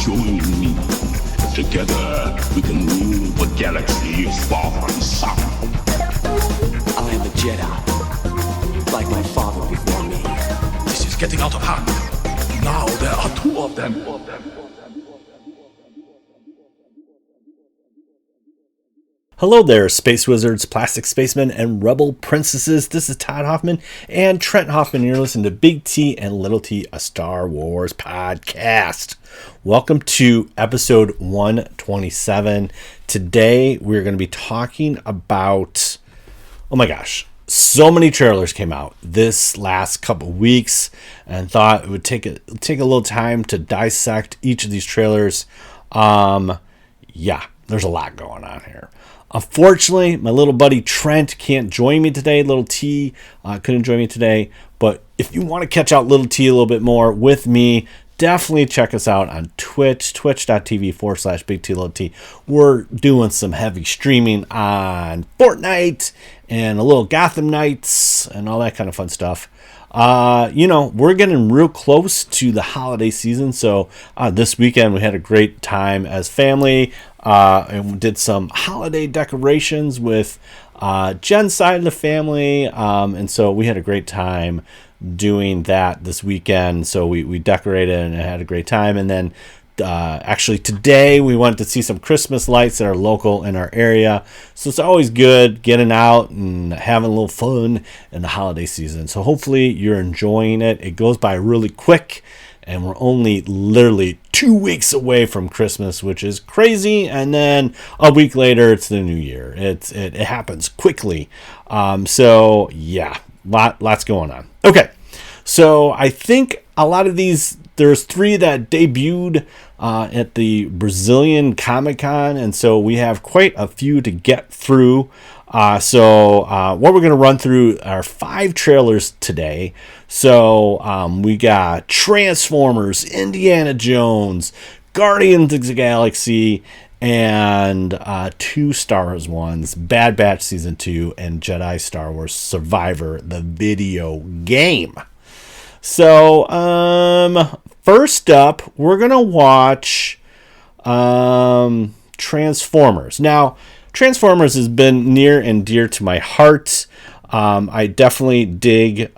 Join me. Together we can rule the galaxies far and south. I am a Jedi, like my father before me. This is getting out of hand. Now there are two of them. Hello there, Space Wizards, Plastic Spacemen, and Rebel Princesses. This is Todd Hoffman and Trent Hoffman. You're listening to Big T and Little T, a Star Wars podcast. Welcome to episode 127. Today, we're going to be talking about, oh my gosh, so many trailers came out this last couple weeks, and thought it would take a little time to dissect each of these trailers. Yeah, there's a lot going on here. Unfortunately, my little buddy Trent can't join me today. Little T couldn't join me today. But if you want to catch out Little T a little bit more with me, definitely check us out on Twitch, twitch.tv/Big T Little T. We're doing some heavy streaming on Fortnite and a little Gotham Knights and all that kind of fun stuff. We're getting real close to the holiday season. So this weekend we had a great time as family. And we did some holiday decorations with Jen's side of the family. And so we had a great time doing that this weekend. So we decorated and had a great time. And then actually today we went to see some Christmas lights that are local in our area. So it's always good getting out and having a little fun in the holiday season. So hopefully you're enjoying it. It goes by really quick. And we're only literally 2 weeks away from Christmas, which is crazy. And then a week later, it's the new year. It happens quickly. So yeah, lots going on. Okay, so I think a lot of these, there's 3 that debuted at the Brazilian Comic-Con, and so we have quite a few to get through. So what we're going to run through are 5 trailers today. So we got Transformers, Indiana Jones, Guardians of the Galaxy, and 2 Star Wars ones, Bad Batch Season 2 and Jedi Star Wars Survivor, the video game. So first up, we're going to watch Transformers. Now, Transformers has been near and dear to my heart. I definitely dig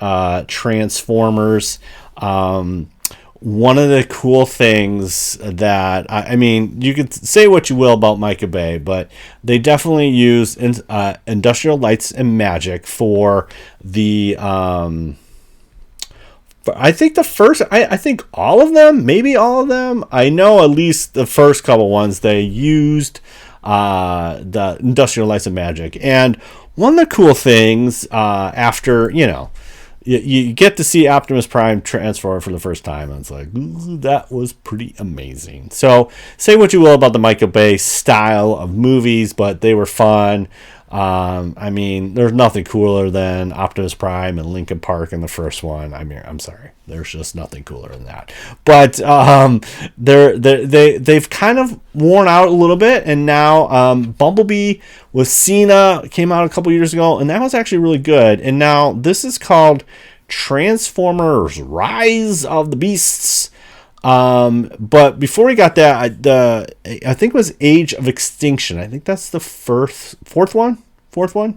Transformers. One of the cool things that, I mean, you could say what you will about Michael Bay, but they definitely use industrial lights and magic for the, I think I think all of them, maybe all of them. I know at least the first couple ones they used the industrial lights and magic. And one of the cool things after, you get to see Optimus Prime transform for the first time, and it's like, ooh, that was pretty amazing. So say what you will about the Michael Bay style of movies, but they were fun. I mean, there's nothing cooler than Optimus Prime and Linkin Park in the first one. I mean, I'm sorry, there's just nothing cooler than that. But they've kind of worn out a little bit, and now Bumblebee with Cena came out a couple years ago, and that was actually really good. And now this is called Transformers: Rise of the Beasts. But before we got that, I think it was Age of Extinction. I think that's the fourth one. When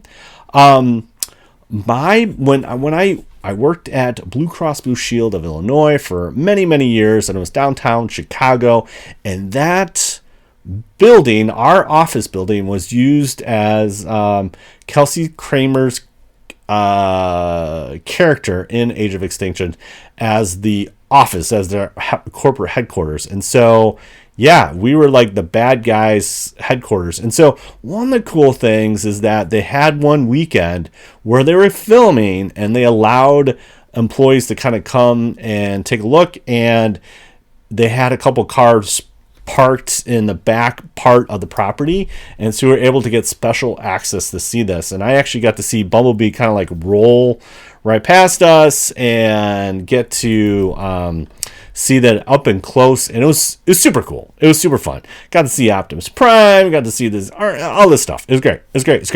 I worked at Blue Cross Blue Shield of Illinois for many, many years, and it was downtown Chicago, and that building, our office building, was used as Kelsey Kramer's character in Age of Extinction as the office, as their corporate headquarters. And so yeah, we were like the bad guys' headquarters. And so one of the cool things is that they had one weekend where they were filming, and they allowed employees to kind of come and take a look, and they had a couple cars parked in the back part of the property, and so we were able to get special access to see this. And I actually got to see Bumblebee kind of like roll right past us and get to see that up and close, and it was super cool. It was super fun. Got to see Optimus Prime, got to see this, all this stuff. It was great. It's great.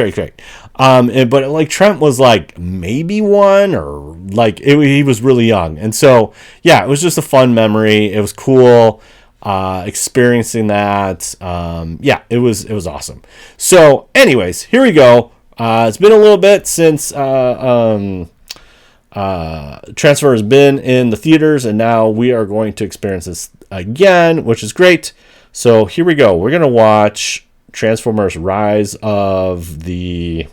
But like Trent was like maybe 1, or like he was really young, and so yeah, it was just a fun memory. It was cool. experiencing that. Yeah, it was awesome. So anyways, here we go. It's been a little bit since Transfer has been in the theaters, and now we are going to experience this again, which is great. So here we go. We're going to watch Transformers Rise of the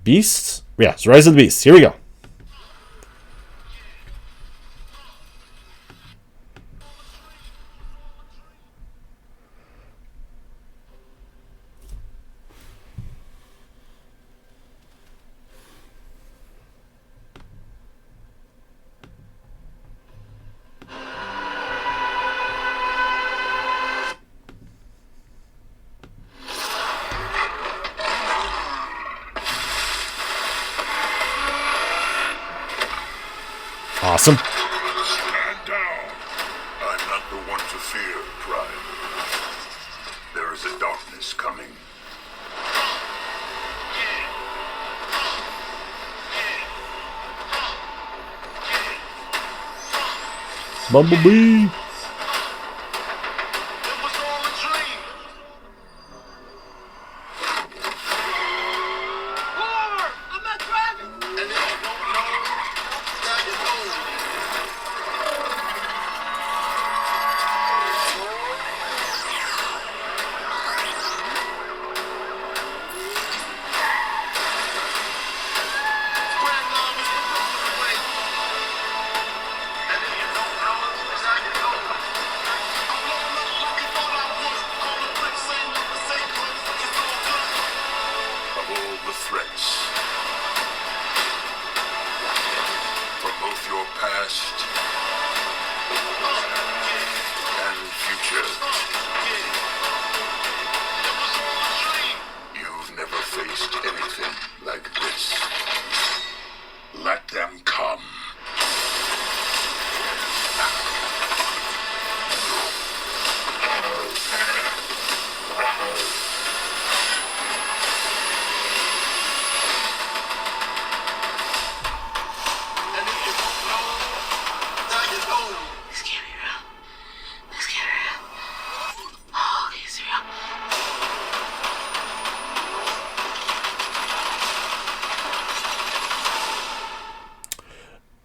Beasts. Yes, Rise of the Beasts. Here we go. Awesome. Stand down. I'm not the one to fear, Prime. There is a darkness coming. Bumblebee.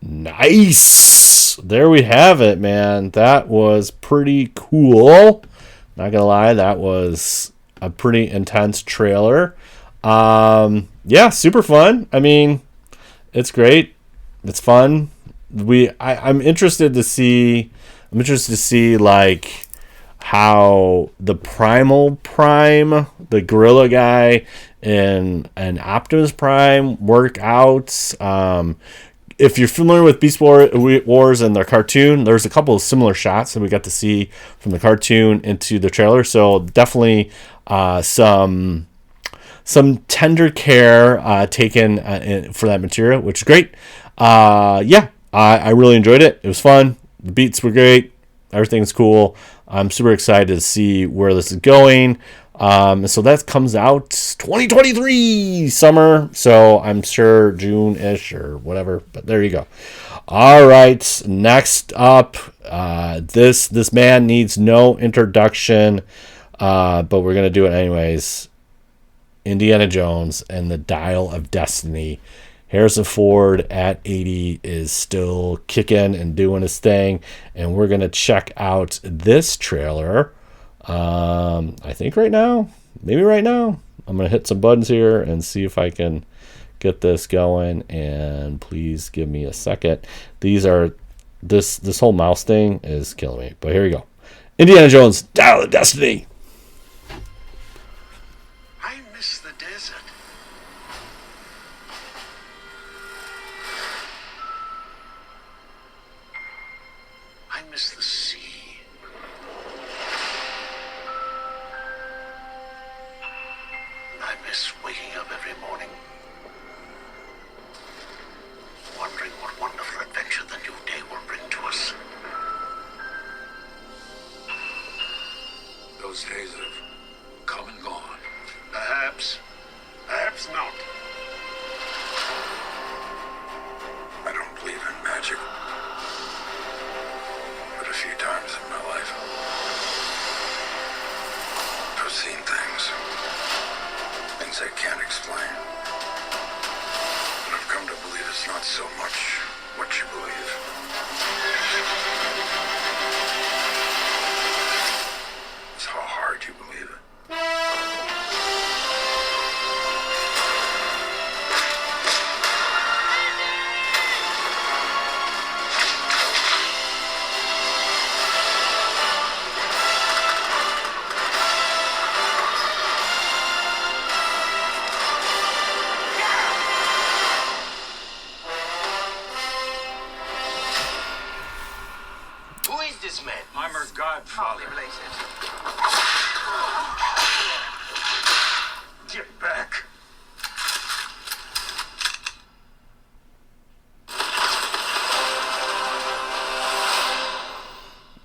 Nice. There we have it, man. That was pretty cool. Not gonna lie, that was a pretty intense trailer. Yeah, super fun. I mean, it's great. It's fun. I'm interested to see. I'm interested to see like how the Primal Prime, the Gorilla guy, and Optimus Prime work out. If you're familiar with Beast Wars and their cartoon, there's a couple of similar shots that we got to see from the cartoon into the trailer. So definitely some tender care taken for that material, which is great. Yeah, I really enjoyed it. It was fun. The beats were great. Everything's cool. I'm super excited to see where this is going. So that comes out 2023 summer. So I'm sure June-ish or whatever. But there you go. All right. Next up, this man needs no introduction, but we're gonna do it anyways. Indiana Jones and the Dial of Destiny. Harrison Ford at 80 is still kicking and doing his thing, and we're gonna check out this trailer. I think right now, maybe right now, I'm gonna hit some buttons here and see if I can get this going. And please give me a second. This whole mouse thing is killing me. But here we go. Indiana Jones, Dial of Destiny. I miss the desert. I miss the sea. I miss waking up every morning, wondering what wonderful adventure the new day will bring to us. Those days have come and gone. Perhaps not. I don't believe in magic, but if few times in my life. I've seen things I can't explain. And I've come to believe it's not so much what you believe. It's how hard you believe it. This man. I'm her godfather. Get back.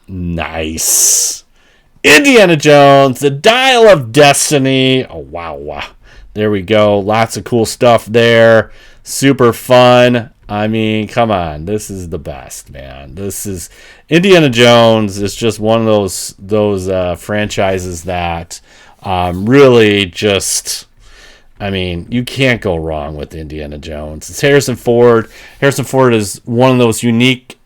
Nice. Indiana Jones, the Dial of Destiny. Oh, wow. There we go. Lots of cool stuff there. Super fun. I mean, come on. This is the best, man. This is Indiana Jones is just one of those franchises that really just, I mean, you can't go wrong with Indiana Jones. It's Harrison Ford. Harrison Ford is one of those unique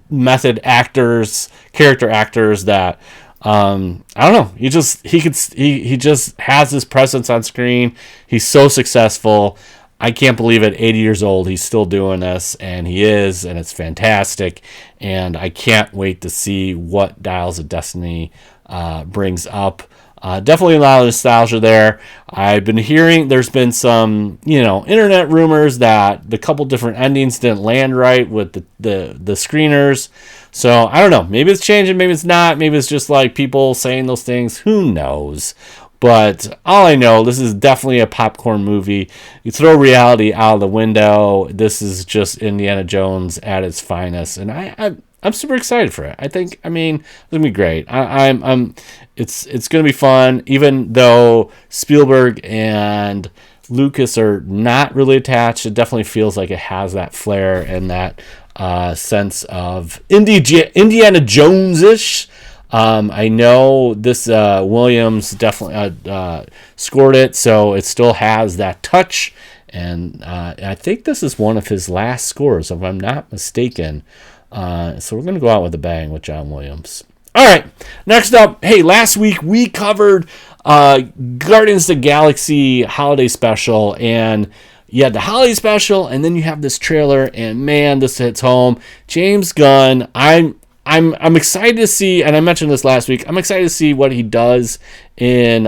method actors, character actors that I don't know. He just has his presence on screen. He's so successful. I can't believe at 80 years old he's still doing this, and he is, and it's fantastic. And I can't wait to see what Dials of Destiny brings up. Definitely a lot of nostalgia there. I've been hearing there's been some, internet rumors that the couple different endings didn't land right with the screeners. So I don't know. Maybe it's changing. Maybe it's not. Maybe it's just like people saying those things. Who knows? But all I know, this is definitely a popcorn movie. You throw reality out of the window. This is just Indiana Jones at its finest, and I'm super excited for it. It's gonna be great. It's gonna be fun, even though Spielberg and Lucas are not really attached. It definitely feels like it has that flair and that sense of Indiana Jones-ish. I know this Williams definitely scored it, so it still has that touch. And I think this is one of his last scores, if I'm not mistaken. So we're going to go out with a bang with John Williams. All right, next up, hey, last week we covered Guardians of the Galaxy holiday special, and you had the holiday special, and then you have this trailer, and man, this hits home. James Gunn, I'm excited to see, and I mentioned this last week, I'm excited to see what he does in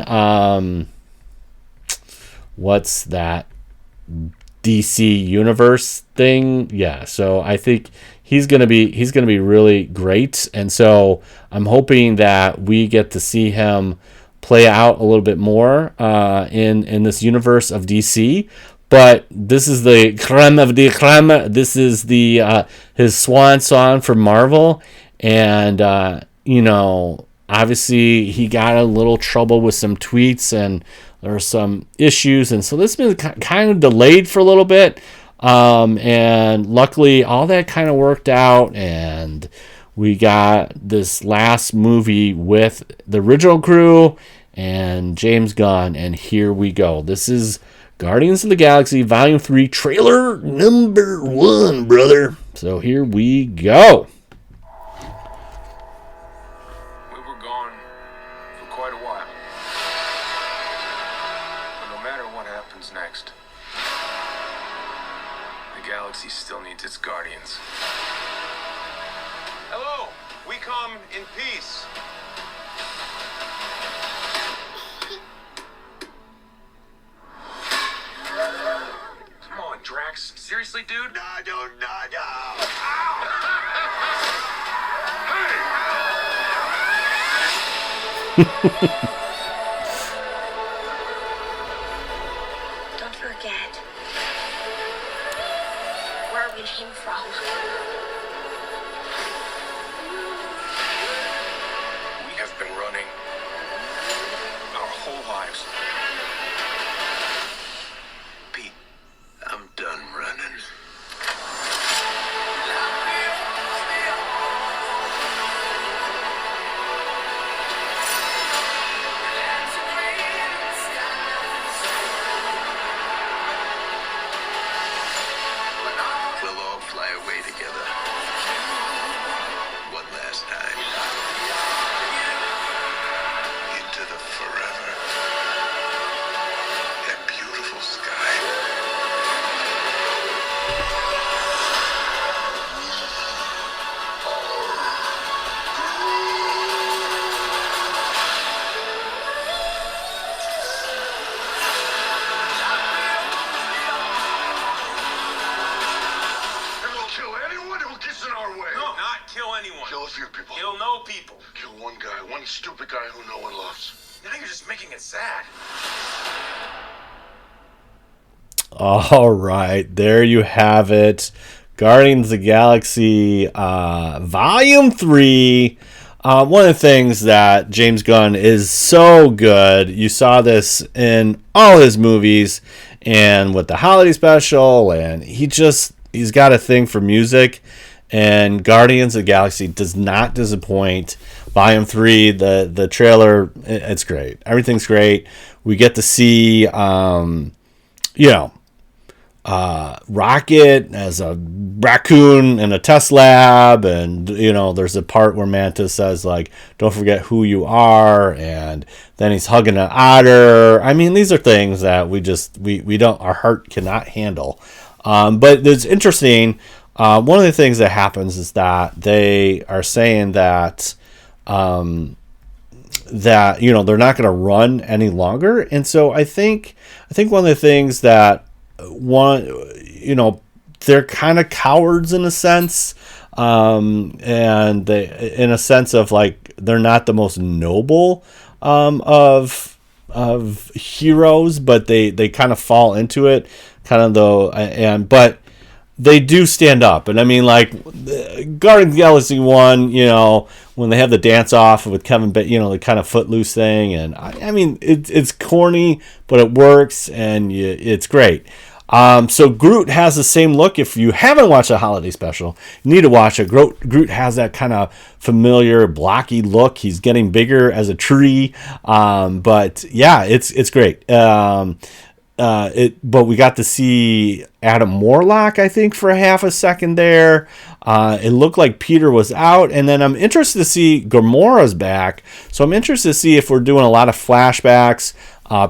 what's that DC universe thing? Yeah, so I think he's gonna be really great, and so I'm hoping that we get to see him play out a little bit more in this universe of DC. But this is the creme of the creme. This is the his swan song for Marvel. And, obviously he got a little trouble with some tweets and there were some issues. And so this has been kind of delayed for a little bit. And luckily all that kind of worked out. And we got this last movie with the original crew and James Gunn. And here we go. This is Guardians of the Galaxy Volume 3 trailer number 1, brother. So here we go. Next. The galaxy still needs its guardians. Hello, we come in peace. Come on, Drax. Seriously, dude? No. Hey! Forget where we came from. We have been running our whole lives. Pete, I'm done running. The one stupid guy who no one loves. Now you're just making it sad. All right, there you have it. Guardians of the Galaxy Volume 3. One of the things that James Gunn is so good, you saw this in all his movies and with the holiday special, and he's got a thing for music, and Guardians of the Galaxy does not disappoint. Volume 3, the trailer, it's great. Everything's great. We get to see, Rocket as a raccoon in a test lab, and there's a part where Mantis says, like, don't forget who you are, and then he's hugging an otter. I mean, these are things that we don't, our heart cannot handle. But it's interesting. One of the things that happens is that they are saying that they're not going to run any longer, and so I think one of the things that they're kind of cowards in a sense, and they, in a sense of like, they're not the most noble of heroes, but they kind of fall into it, kind of though, but they do stand up. And I mean, like, Guardians of the Galaxy 1, when they have the dance off with Kevin, the kind of footloose thing, and I mean, it's corny, but it works, and it's great. So Groot has the same look. If you haven't watched the holiday special, you need to watch it. Groot has that kind of familiar blocky look. He's getting bigger as a tree. But yeah, it's great. But we got to see Adam Warlock, I think, for half a second there. It looked like Peter was out, and then I'm interested to see Gamora's back. So I'm interested to see if we're doing a lot of flashbacks.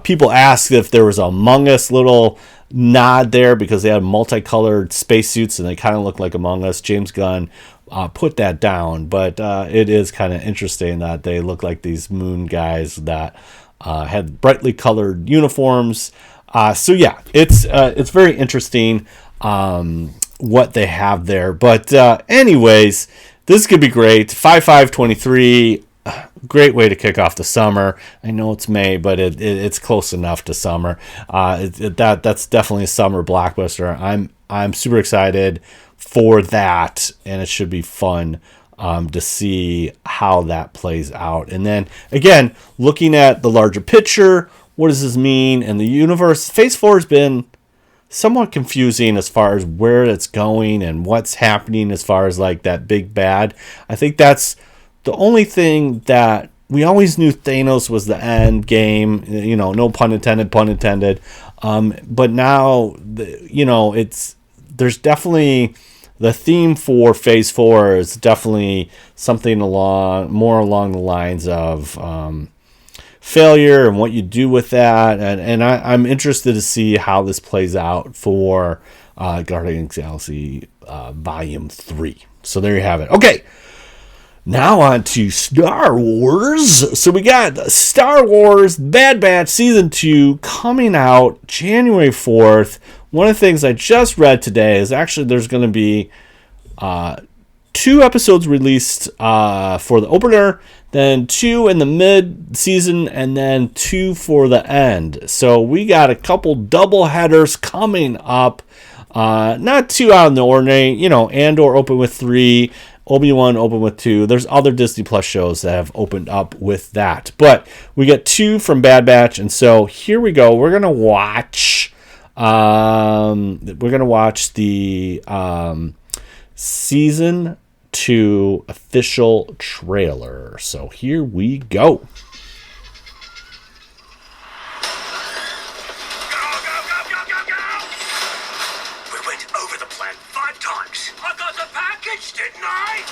People asked if there was a Among Us little nod there because they had multicolored spacesuits and they kind of look like Among Us. James Gunn put that down, but it is kind of interesting that they look like these moon guys that had brightly colored uniforms. So yeah, it's very interesting what they have there. But anyways, this could be great. 5/5/23. Great way to kick off the summer. I know it's May, but it's close enough to summer. That's definitely a summer blockbuster. I'm super excited for that, and it should be fun to see how that plays out. And then again, looking at the larger picture, what does this mean? And the universe, Phase 4 has been somewhat confusing as far as where it's going and what's happening as far as like that big bad. I think that's the only thing that we always knew. Thanos was the end game, no pun intended, but now, there's definitely the theme for Phase 4 is definitely something more along the lines of failure and what you do with that. And I'm interested to see how this plays out for Guardians of the Galaxy Volume 3. So there you have it. Okay. Now on to Star Wars. So we got Star Wars Bad Batch Season 2 coming out January 4th. One of the things I just read today is actually there's going to be 2 episodes released for the opener, then 2 in the mid-season, and then 2 for the end. So we got a couple double headers coming up. Not too out of the ordinary. Andor opened with 3. Obi-Wan opened with 2. There's other Disney Plus shows that have opened up with that. But we get 2 from Bad Batch, and so here we go. We're gonna watch. The Season 2 official trailer. So here we go. Didn't I?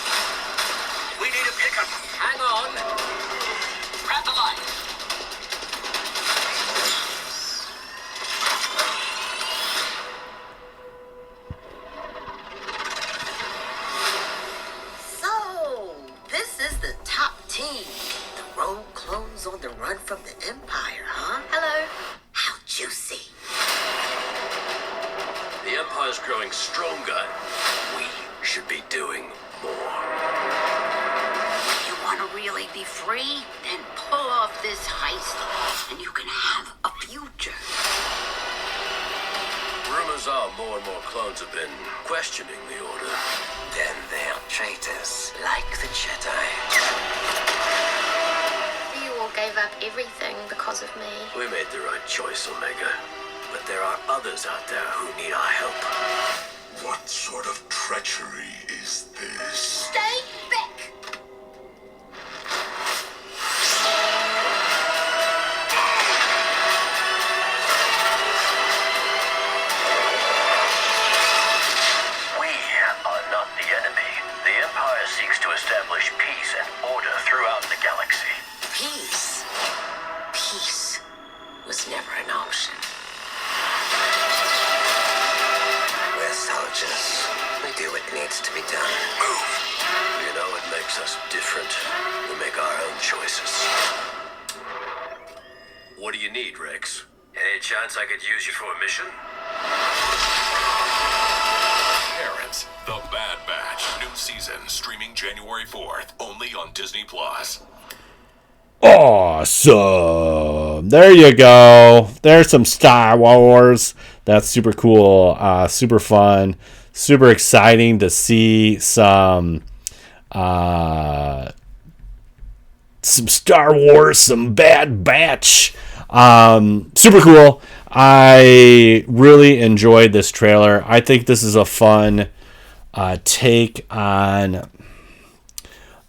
We need a pickup. Hang on. Grab the light. So, this is the top team. The rogue clones on the run from the Empire, huh? Hello. How juicy. The Empire's growing stronger. We should be doing more. You want to really be free? Then pull off this heist, and you can have a future. Rumors are more and more clones have been questioning the Order. Then they're traitors, like the Jedi. You all gave up everything because of me. We made the right choice, Omega. But there are others out there who need our help. What sort of treachery is this? Stay back! We are not the enemy. The Empire seeks to establish peace and order throughout the galaxy. Peace. Peace was never an option. We're soldiers. We do what needs to be done. You know what makes us different? We make our own choices. What do you need, Rex? Any chance I could use you for a mission? Parents, The Bad Batch, new season, streaming January 4th, only on Disney+. Awesome. There you go. There's some Star Wars. That's super cool. Super fun. Super exciting to see some Star Wars, some Bad Batch. Super cool. I really enjoyed this trailer. I think this is a fun take on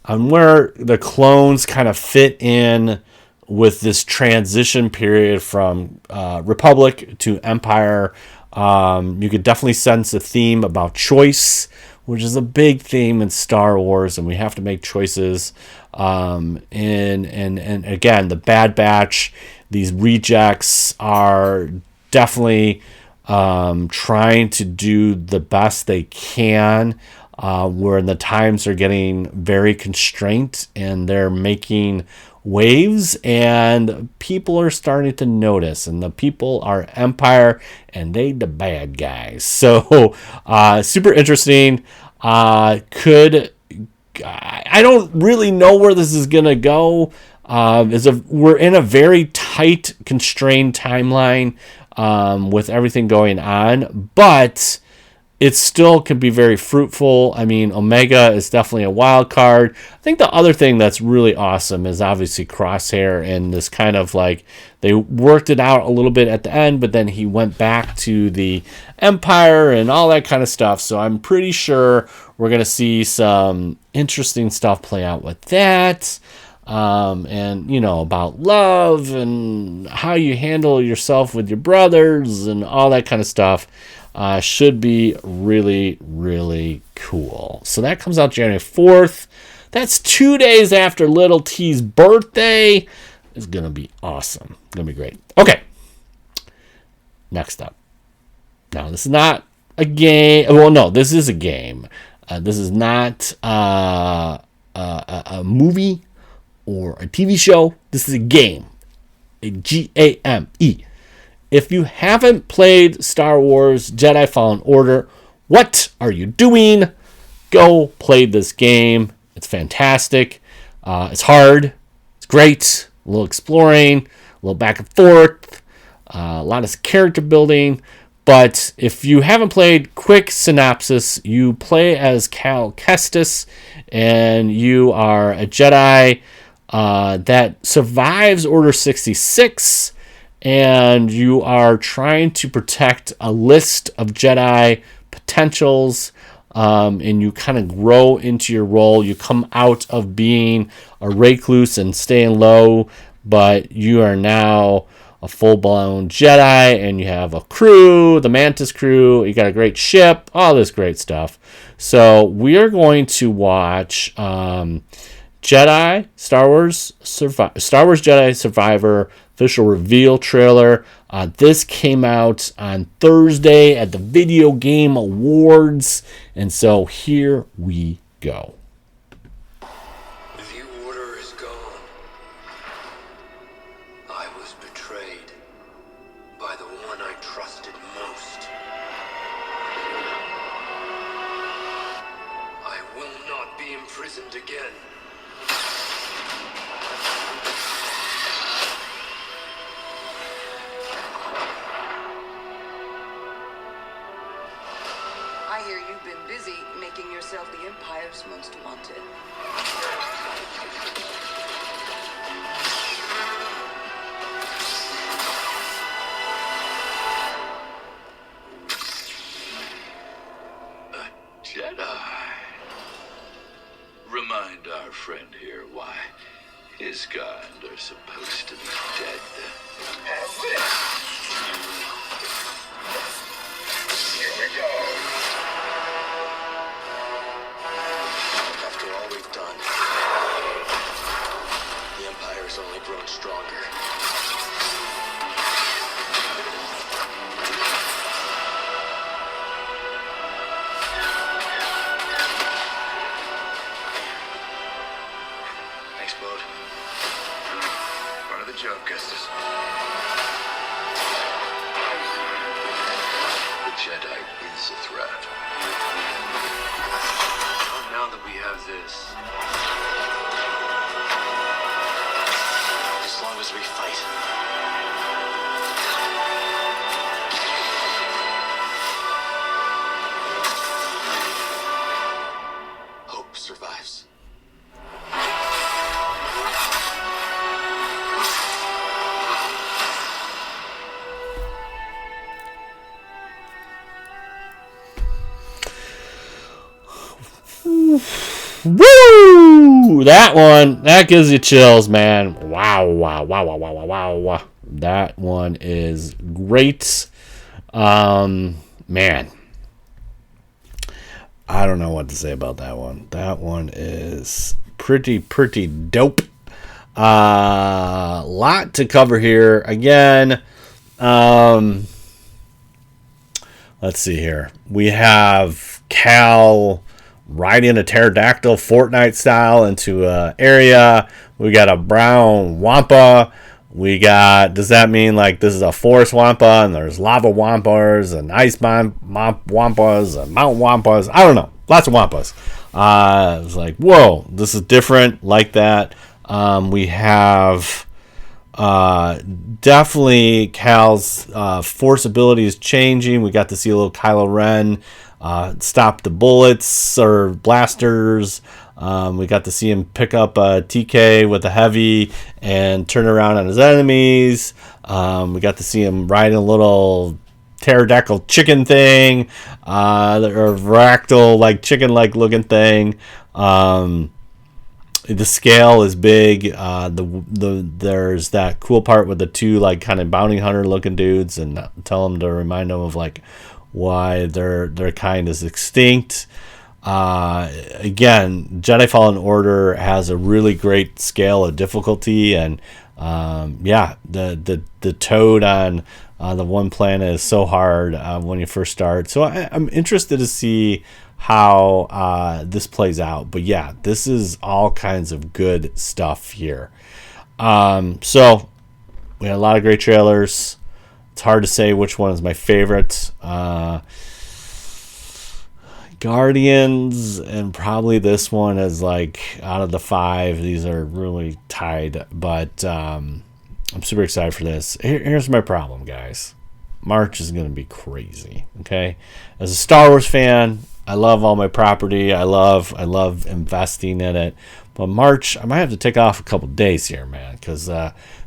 where the clones kind of fit in with this transition period from Republic to Empire. You could definitely sense a theme about choice, which is a big theme in Star Wars, and we have to make choices. And again, the Bad Batch, these rejects are definitely trying to do the best they can. Where the times are getting very constrained and they're making waves, and people are starting to notice, and the people are Empire and they the bad guys. So super interesting. I don't really know where this is gonna go. We're in a very tight, constrained timeline with everything going on, but it still can be very fruitful. I mean, Omega is definitely a wild card. I think the other thing that's really awesome is obviously Crosshair, and this kind of like they worked it out a little bit at the end, but then he went back to the Empire and all that kind of stuff. So I'm pretty sure we're going to see some interesting stuff play out with that. And, you know, about love and how you handle yourself with your brothers and all that kind of stuff. Should be really, really cool. So that comes out January 4th. That's 2 days after Little T's birthday. It's going to be awesome. Going to be great. Okay. Next up. Now, this is not a game. Well, no, this is a game. This is not a movie or a TV show. This is a game. A GAME. If you haven't played Star Wars Jedi Fallen Order, what are you doing? Go play this game. It's fantastic. It's hard. It's great. A little exploring, a little back and forth, a lot of character building. But if you haven't played, quick synopsis, you play as Cal Kestis, and you are a Jedi that survives Order 66, and you are trying to protect a list of Jedi potentials, and you kind of grow into your role. You come out of being a recluse and staying low, but you are now a full-blown Jedi, and you have a crew, the Mantis crew, you got a great ship, all this great stuff. So we are going to watch Star Wars Jedi Survivor official reveal trailer. This came out on Thursday at the Video Game Awards, and so here we go. The Order is gone. I was betrayed by the one I trusted most. I will not be imprisoned again. His kind are supposed to be dead. Here we go. After all we've done, the Empire's only grown stronger. Thanks, Bode. Part of the job, Custis. The Jedi is a threat. Well, now that we have this, As long as we fight. Hope survives. Woo! That gives you chills, man. Wow, wow, wow, wow, wow, wow, wow, wow. That one is great. Man. I don't know what to say about that one. That one is pretty dope. Lot to cover here. Again, let's see here. We have Cal riding a pterodactyl Fortnite style into an area. We got a brown wampa. We got, does that mean like this is a forest wampa and there's lava wampas and ice wampas and mountain wampas? I don't know. Lots of wampas. It was like, whoa, this is different like that. We have definitely Cal's force ability is changing. We got to see a little Kylo Ren stop the bullets or blasters. We got to see him pick up a TK with a heavy and turn around on his enemies. We got to see him riding a little pterodactyl chicken thing, or fractal like chicken like looking thing. The scale is big. There's that cool part with the two like kind of bounty hunter looking dudes, and tell them to remind them of like why their kind is extinct. Again, Jedi Fallen Order has a really great scale of difficulty, and the toad on the one planet is so hard when you first start. So I'm interested to see how this plays out. But yeah, this is all kinds of good stuff here. So we had a lot of great trailers. It's hard to say which one is my favorite. Guardians and probably this one is like out of the 5. These are really tied, but I'm super excited for this. Here's my problem, guys. March is going to be crazy. Okay, as a Star Wars fan, I love all my property. I love investing in it. But March, I might have to take off a couple days here, man. Because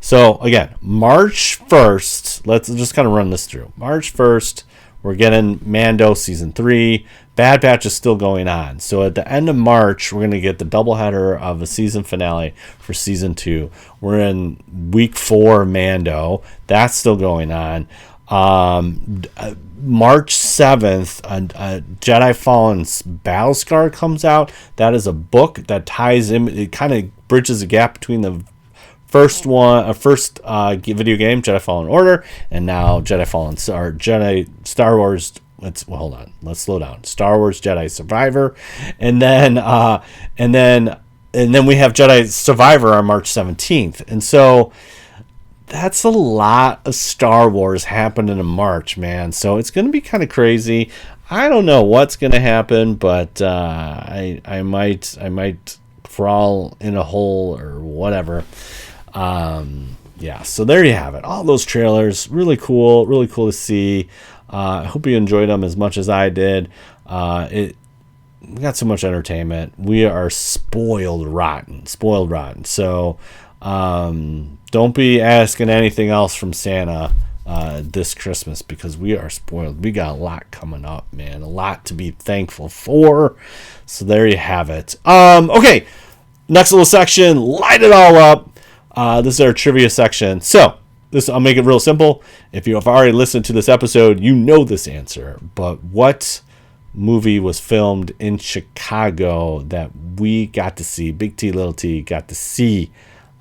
so again, March 1st. Let's just kind of run this through. March 1st, we're getting Mando season 3. Bad Batch is still going on. So at the end of March, we're going to get the doubleheader of a season finale for season 2. We're in week 4 Mando. That's still going on. March 7th, Jedi Fallen's Battle Scar comes out. That is a book that ties in. It kind of bridges the gap between the first video game, Jedi Fallen Order, and now Jedi Star Wars. Hold on. Let's slow down. Star Wars Jedi Survivor, and then we have Jedi Survivor on March 17th, and so that's a lot of Star Wars happening in March, man. So it's going to be kind of crazy. I don't know what's going to happen, but I might crawl in a hole or whatever. So there you have it. All those trailers, really cool to see. I hope you enjoyed them as much as I did. We got so much entertainment. We are spoiled rotten. So don't be asking anything else from Santa this Christmas, because we are spoiled. We got a lot coming up, man. A lot to be thankful for. So there you have it. Okay, next little section. Light it all up. this is our trivia section. So I'll make it real simple. If you have already listened to this episode, you know this answer. But what movie was filmed in Chicago that we got to see, Big T, Little T got to see?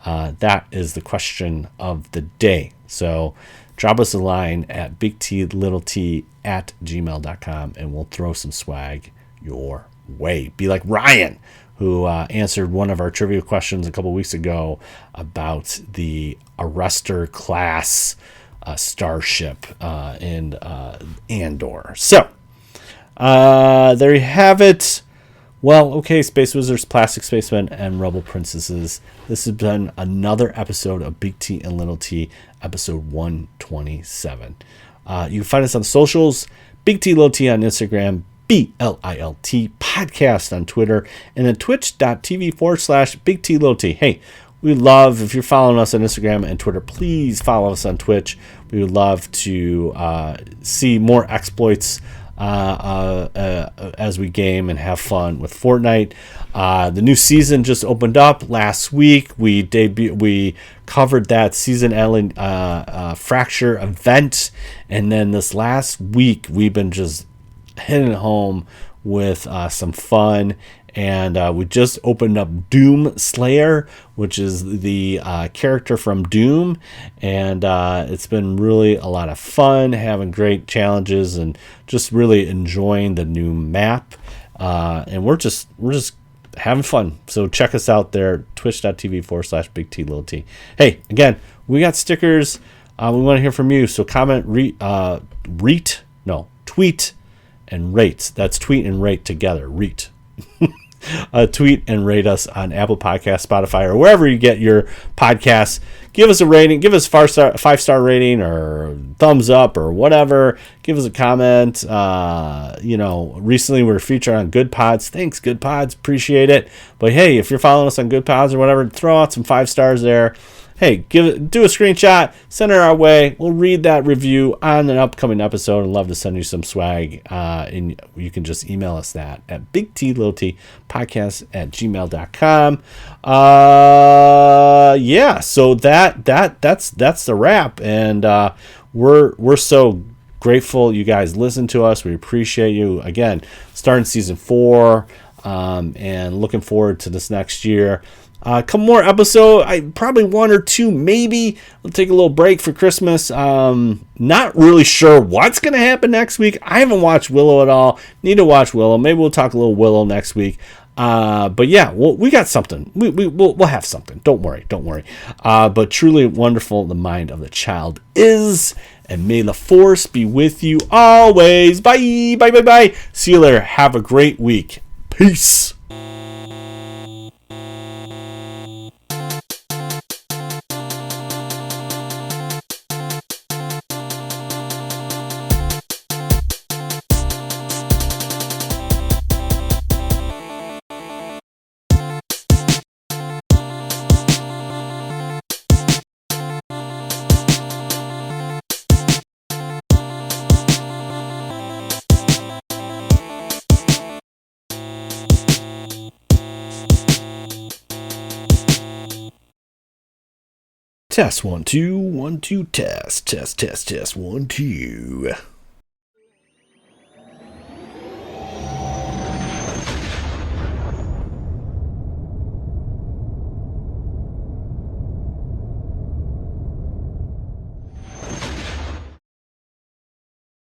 That is the question of the day. So drop us a line at bigtlittlet@gmail.com and we'll throw some swag your way. Be like Ryan, who answered one of our trivia questions a couple weeks ago about the Arrestor class starship in Andor. So there you have it. Well, okay, Space Wizards, Plastic Spacemen, and Rebel Princesses. This has been another episode of Big T and Little T, episode 127. You can find us on socials, Big T, Little T on Instagram, BLILT podcast on Twitter, and then twitch.tv/Big T, Little T. Hey, we love, if you're following us on Instagram and Twitter, please follow us on Twitch. We would love to see more exploits as we game and have fun with Fortnite. The new season just opened up last week. We covered that season-ending Fracture event, and then this last week we've been just hitting it home with some fun. And we just opened up Doom Slayer, which is the character from Doom. And it's been really a lot of fun, having great challenges, and just really enjoying the new map. And we're just having fun. So check us out there, twitch.tv/Big T, Little T. Hey, again, we got stickers. We want to hear from you. So comment, tweet, and rate. That's tweet and rate together. Rate. Tweet and rate us on Apple Podcasts, Spotify, or wherever you get your podcasts. Give us a rating. Give us a 5-star rating or thumbs up or whatever. Give us a comment. Recently we were featured on Good Pods. Thanks, Good Pods. Appreciate it. But hey, if you're following us on Good Pods or whatever, throw out some 5 stars there. Hey, do a screenshot, send it our way. We'll read that review on an upcoming episode and love to send you some swag. And you can just email us that at bigtlittlepodcast@gmail.com. So that's the wrap. And we're so grateful you guys listen to us. We appreciate you. Again, starting season 4 and looking forward to this next year. Couple more episode, probably 1 or 2, maybe. We'll take a little break for Christmas. Not really sure what's going to happen next week. I haven't watched Willow at all. Need to watch Willow. Maybe we'll talk a little Willow next week. But yeah, we got something. We'll have something. Don't worry. But truly wonderful the mind of the child is. And may the force be with you always. Bye. Bye. See you later. Have a great week. Peace. Test 1 2 1 2 test 1 2.